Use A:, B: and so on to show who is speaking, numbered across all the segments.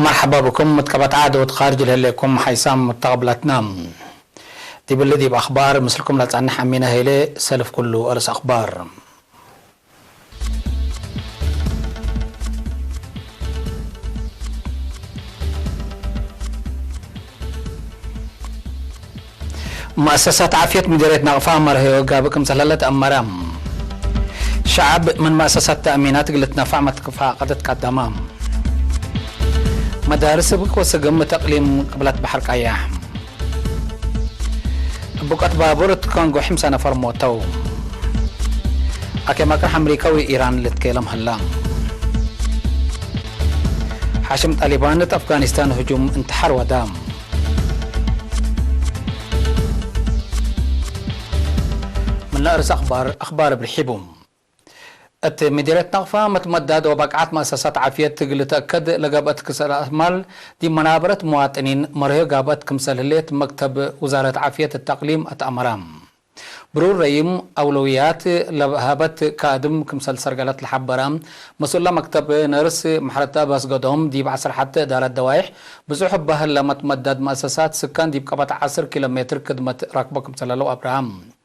A: مرحبا بكم متكبت عادة وتخارج لكم حيسام متقبلتنا دي بالذي بأخبار مثلكم لا تعنى حمينا هيلي سلف كله أرس أخبار. مؤسسات عافية مديرية نغفا مرهي وقابكم سلالة أمرام شعب من مؤسسات تأمينات قلت نفع متكفى قدت قدامام مدارس بك وسقم تقليم قبلت بحر قياح بقت بابورت كونغو حمسة نفر موتو أكي مكرح أمريكا وإيران اللي تكيلم هلا حاشم طالبان أفغانستان هجوم انتحار ودام من لأرس أخبار بالحبوم مديرية نغفا متمدد وبقعات مؤسسات عافية تقل تأكد لقابت كسر أمال دي منابرة مواطنين مرهي قابت كمسل الليت مكتب وزارة عافية التقليم أتأمرام برور ريم أولويات لهابت كادم كمسل سرقلت الحبرام مسؤول مكتب نرس محرطة بس قدهم دي بعصر حتى إدارة دوايح بزحب بها لما تمدد مؤسسات سكان دي بقبت 10 كيلومتر كدمة راكبة كمسل لو أبراهام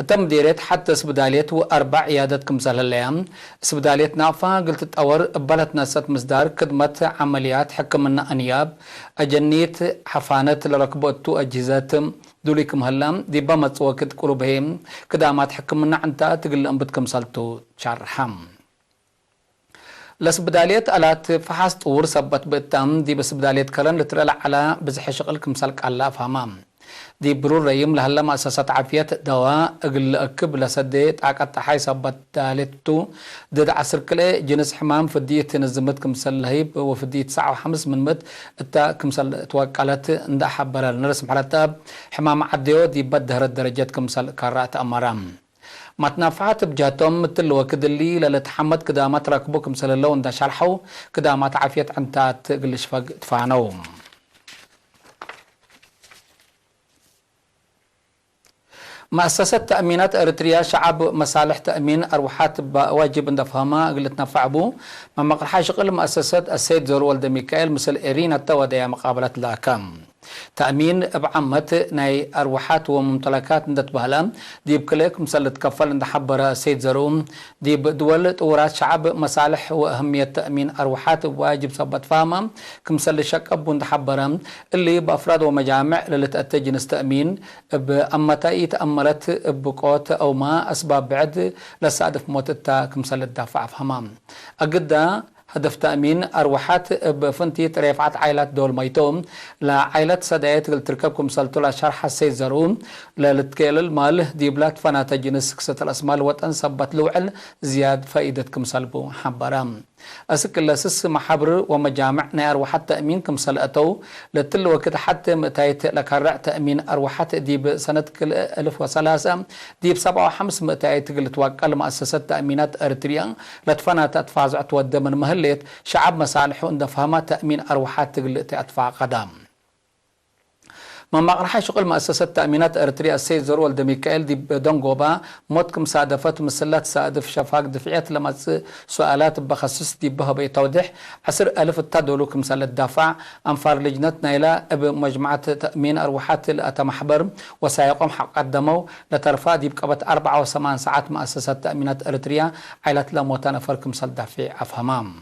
A: تم ديرت حتى سبداليت وأربع عيادات كمسال الليام سبداليت نافا قلت تأور بلت ناست مصدار خدمة عمليات حكمنا أنياب أجنيت حفانة لركبوتو أجهزات دوليكم هلام دي بمت وقت قربهم كدامات حكمنا عنتا تقل أنبت كمسالتو شرحم لسبداليت ألات فحصت طور سبت بتام دي بسبداليت كلن لترلع على بزح شغل كمسالك الله فهمام دي برور ريم لهلا مؤسسات عافية دواء اقل اكب لسديت عقد حي سبت دالتو دد عصر كله جنس حمام فديت نزمت كمسل لهيب وفديت 9.5 من مت اتا كمسل توكلت اند حبر نرس محلتاب حمام عديو دي بدهر الدرجات كمسل كرات امرام ما تنافعت بجاتهم مثل وكد اللي لتحمد كدامات راكبو كمسل اللو اند شرحو كدامات عافية عنتات قلش فق دفعنوهم مؤسسة تأمينات أريتريا شعب مصالح تأمين أروحات واجب ندفهما قلت نفعبو ما مقرحة شغل مؤسسة السيد زرول ميكائيل مثل إيرينا التودية مقابلة الأحكام تأمين بعمت ناي أروحات وممتلكات ندت بهلام دي بكليك مثل تكفل عند حبر السيد زروم دي بدول طورات شعب مصالح وأهمية تأمين أروحات واجب صبت فاهمة كمثل شكب عند حبر اللي بأفراد ومجامع للتأتي جنس تأمين بأمتاي تأملت بقوت أو ما أسباب بعد لسادف موتتا كمثل الدافع فهمام أقدا هدف تأمين أروحات بفنتي رفعت عائلات دول ميتوم لعائلات سدايات تركبكم سلطلة شرح السيد زروم للتكيل المال دي بلاد فناتا جنس كسة الأسمال وطن سبت لوعل زياد فائدتكم سلبو حبرام أسك اللاسس محبر ومجامع أروحات تأمين كم سلقتو لتل وقت حتى متايت لكرع تأمين أروحات دي بسنة 1003 دي ب7.5 متايت قلت وقال مؤسسة تأمينات أريتريا لتفنا تدفع تود من مهلت شعب مصالحه اندفهما تأمين أروحات قلت أدفع قدام ما مقرحة شغل مؤسسة تأمينات أريتريا السيد زرول ميكائيل دي بدونغوبا موتكم صادفات مسلات صادف شفاق دفعيات لما سؤالات بخصص دي بها بيتوضح 10,000 التدولوكم سال الدافع أنفار لجنتنا إلى مجموعة تأمين أروحات الأتمحبر وسيقوم حق قدموا لترفع دي بقبة 4 ساعات مؤسسة تأمينات أريتريا عائلة لموتان فركم سال دافع أفهمام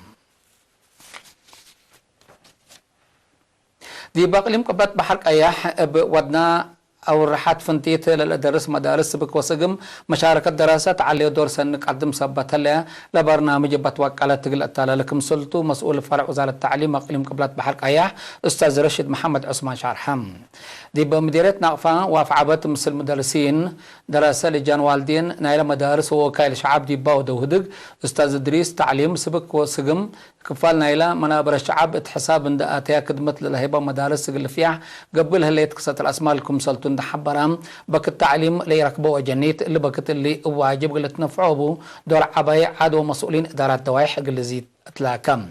A: دي باقليم قبلت بحر قياح بودنا أو الرحات فنتيت للدرس مدارس بك وسقم مشاركة دراسات على دور سنك قدم سبتها لها لبرنامج بتوكلت تقل التالي لكم سلطو مسؤول فرع وزارة التعليم أقليم قبلت بحر قياح أستاذ رشيد محمد عثمان شارحم دي بمديرية نغفا وافعبت مثل مدرسين دراسة لجان والدين نايل مدارس ووكايل شعب دي باو دوهدق أستاذ إدريس تعليم سبك وسقم كفال نايلة منابر الشعب اتحساب عند آتيا كدمت للهيبة مدارس اللي فيها قبلها اللي يتكسط الأسماء لكم سلطون حبرام بك التعليم اللي يركبوا جنيت اللي بكت اللي واجب قلت نفعوبو دور عباية عادوا مسؤولين إدارات دوايح قل زيد اتلاكم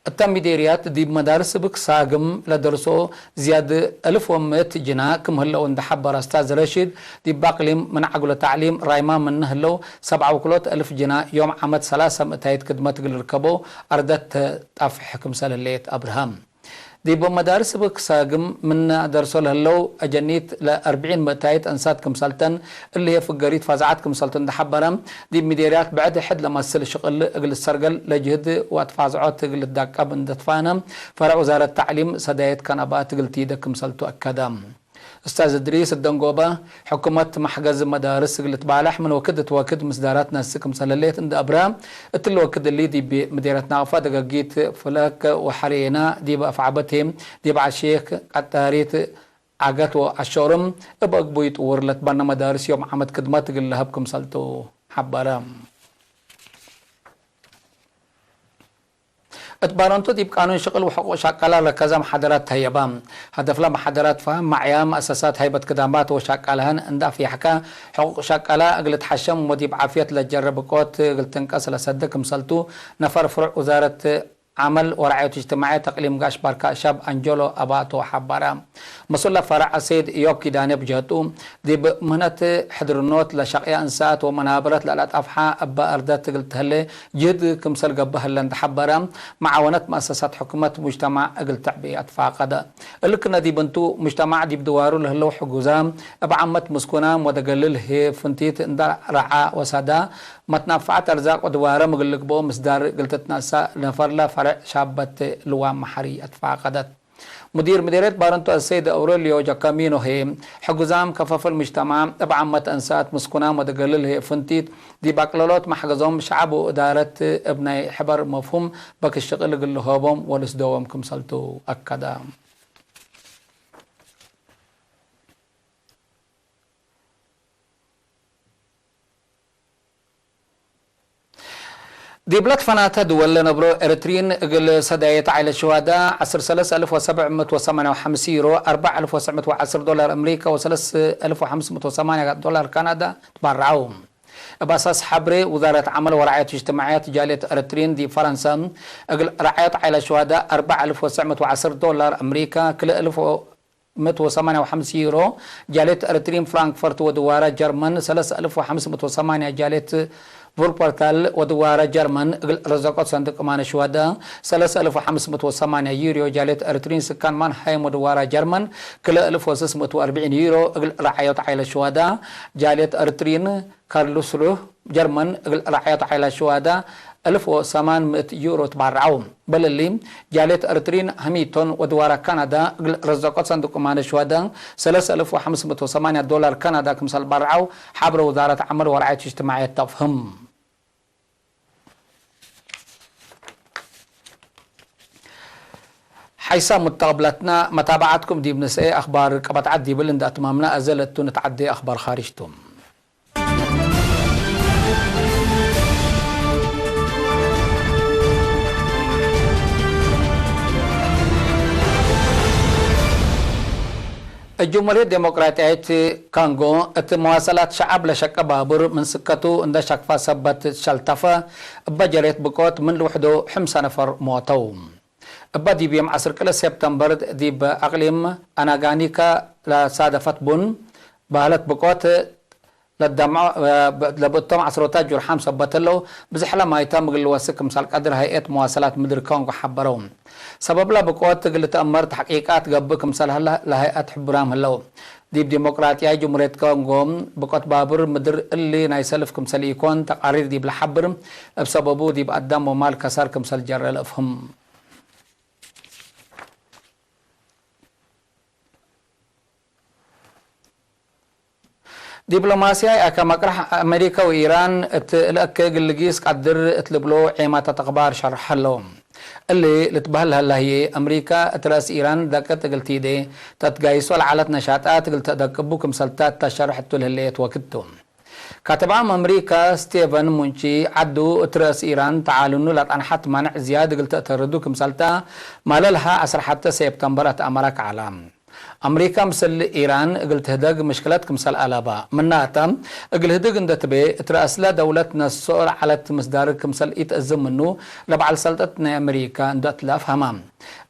A: التمديريات دي مدارس بك ساقم لدرسو زيادة 1100 جنا كم هلو عند حبر أستاذ رشيد دي باقليم من عقل التعليم رايما من هلو 7,000 جنا يوم عمد 3 متايد كدمت قل ركبو أردت طافح حكم سال الليت أبراهام دي بمدارس بكساقم من درسوا لهلو أجنيت ل40 متايت أنسات كمسلتن اللي هي في الجريد فازعات كمسلتن دحبرم دي مديريات بعد حد لما سل شغل أجل السرقل لجهد واتفازعات أجل الدقة بندفانم فرع وزارة التعليم سدايت كان أبات أجل تيدا كمسلتو أكادام أستاذ إدريس الدنقوبة حكومة محجز مدارس قلت بالح من وكدت وكد مسدارات ناس كمسلليت عند أبرام اتلو وكد اللي دي بمديرتنا وفا دقيت فلاك وحرينا دي بأفعبتهم دي بعشيخ قطاريت عقات وعشورم ابقى بويت ورلت بنا مدارس يوم عمد كدمات قل لها بكم سلتو حبارام اتبارنتو دي بقانون شغل وحقوق شاكالا لكذا محاضرات هيبام هدف لها محاضرات فهم معيام أساسات هيبة كدامات وشاكالهن اندا في حكا حقوق شاكالا قلت حشم ودي بعافية لجرب قوت قلت تنقص لصدق مسلتو نفر فرع وزارة عمل ورعاية اجتماعية تقليم قاش باركا شاب أنجولو أباتو حبارا مسؤول فرع سيد إيوب كيداني بجهتو دي بمهنة حضرنوت لشقيا أنسات ومنابرات لألات أفحا أبا أردات قلت هلي جهد كمسل قبه اللي حبارا معاونة مؤسسات حكومة مجتمع أقل تعبئة فاقدة اللي كنا دي بنتو مجتمع دي بدوارو لهلو حقوزام أبعمت مسكونام ودقلل هي فنتيت اندار رعا وسادا متنفعت أرزاق ودوارا مقلق بو مصدار قلت تناسا نفر لا فرع شابت لوام محري أتفاقدت مديرية بارنتو السيد أوروليو جاكامينو هي حجزام كفاف المجتمع بعمة أنسات مسكونام ودقلل هي فنتيت دي باكلولوت محجزهم شعب وإدارة ابني حبر مفهوم باك الشغل قل هوبهم ولسدوهم كمسلتو أكدا دي بلاد فناتا دول نبرو إريترين قل سدايت على الشهداء 13758 يورو 4910 دولار أمريكا و 3508 دولار كندا تبرعوهم بأساس حبري وزارة عمل ورعاية اجتماعيات جالية إريترين دي فرنسا قل رعاية على الشهداء 4910 دولار أمريكا كل 158 يورو جالية إريترين فرانكفورت ودوارة جرمن 3508 جالية فولبورتال ودوارة جرمن رزقات صندوق مان شهداء 3508 يورو جالية إريترين سكان مانهايم ودوارة جرمن كل 1640 يورو رعاية على الشهداء جالية إريترين كارلوسلو جرمن رعاية على الشهداء 1800 يورو تبرعوهم بل اللي جالية إريترين هميتون ودوارة كندا رزقات صندوق مان الشهداء 3508 دولار كندا كمثال برعو حبر وزارة عمل ورعاية اجتماعية تفهم حيث متقبلتنا متابعتكم دي بنساء أخبار قبط عدي بلند أتمامنا أزلت نتعدي أخبار خارجتم الجمهورية الديمقراطية كونغو مواصلات شعب لشك بابور من سكتو عند شكفا سبت شلتفا بجريت بكوت من لوحدو 5 نفر موتو بدي بيوم 10 سبتمبر دي بأقليم أناغانيكا لصادفت بن بهالت بكوت للدمع لبطم عصروتات جرحام سبتلو بزحلا ما يتم قلواسك مسال قدر هيئة مواصلات مدر كونغو حبرون سبب لا بقوات قلت أمرت حقيقات قبك مسال هلا لهيئة حبرام هلو ديب ديمقراطية جمهورية كونغو بقوات بابر مدر اللي نايسلف كمسال يكون تقارير ديب لحبر بسببو ديب قدام ومال كسار كمسال جرى الأفهم دبلوماسيا أكا مقرح أمريكا وإيران الأكا قلقيس قدر اتلبلو عيمات تقبار شرح لهم اللي لتبهلها اللي هي أمريكا اتراس إيران دكت قلتي دي تتقايسو على نشاطات قلت دكبو كمسلتات تشرح اللي توكدتهم كاتب عام أمريكا ستيفن مونشي عدو اتراس إيران تعالنو لتنحت منع زيادة قلت تردو كمسلتا ماللها أسر حتى سبتمبر أمرك علام أمريكا مثل إيران قلت هدق مشكلات كمثل ألابا مناتا قل هدق اندت بي ترأسلا دولتنا السؤال على مصدار كمثل يتأزم منه لبعل سلطتنا أمريكا اندت لأفهمام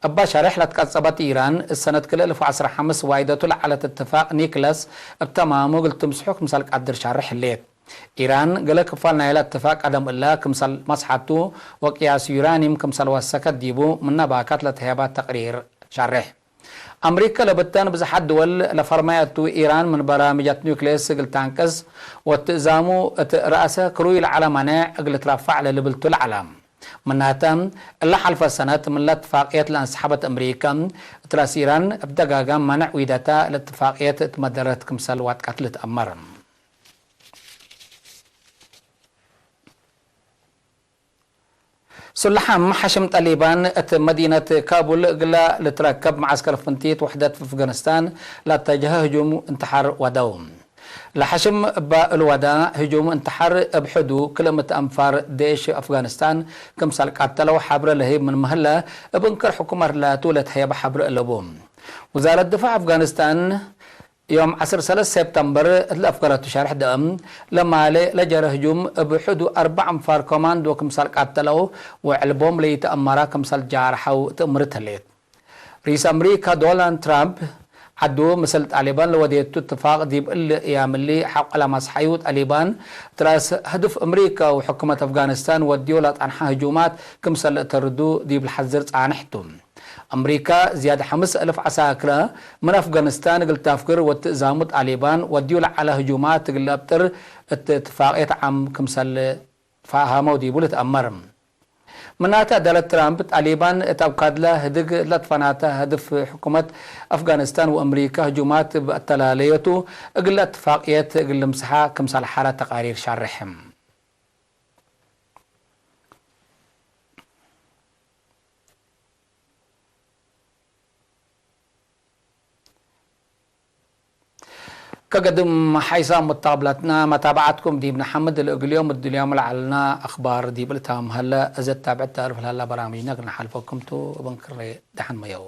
A: أبا شارح لتكذبت إيران السنة كل 2015 وايدة على اتفاق نيكلاس بتمامه قلت مسحوك مثل قدر شارح الليت إيران قال كفالنا إلى اتفاق عدم الله كمثل مصحته وقياس يورانيم كمثل وسكت ديبو من نباكات لتهيبات تقرير شرح أمريكا لبتان بزحد دول لفرماية إيران من برامجات نيوكليس قلت تنقز وتزامو رأسه كروي العالم مناع قلت رفع لبلتو العالم مناتم اللي حلف السنة من الاتفاقيات لانسحبت أمريكا تراس إيران بدقاقا منع ويدتا الاتفاقيات تمدرت كمسال وات قتلت أمرم سلحام حشم طالبان مدينة كابول قلا لتركب معسكر فنتيت وحدات في أفغانستان لا تجه هجوم انتحار ودوم لحشم بالوداع هجوم انتحار بحدو كلمة أنفار ديش أفغانستان كم سالك عتلو حبر لهيب من مهلة بنكر حكومة لا تولت هي بحبر اللبوم وزارة الدفاع أفغانستان يوم 10 سبتمبر الأفكار تشارح دم لما لجر هجوم بحدو 4 أنفار كوماندو كمسال قتلوا وعلبهم ليتأمرا كمسال جارحوا تأمرتها ليت رئيس أمريكا دونالد ترامب عدو مثل طالبان لوديتو اتفاق ديب اللي يعمل حق على مسحيوت طالبان تراس هدف أمريكا وحكومة أفغانستان وديولات عن هجومات كمسال تردو ديب الحزر عنحتم أمريكا زيادة 5,000 عساكر من أفغانستان قلت تفكر وتزامت طالبان وديول على هجومات قل أبتر اتفاقية عام كمسال فاهموا ديبولة أمرم مناتا دالت ترامب طالبان تبقاد له هدق لطفناتا هدف حكومة أفغانستان وأمريكا هجومات بالتلاليتو قل اتفاقية قل مسحا كمسال حالة تقارير شارحهم كقدم حيث متابعتنا متابعتكم ديب محمد اليوم اليوم لعلنا اخبار ديب التام هلا اذا تابعت تعرف هلا برامجنا قلنا حلفكم تو بنكر دحن ميو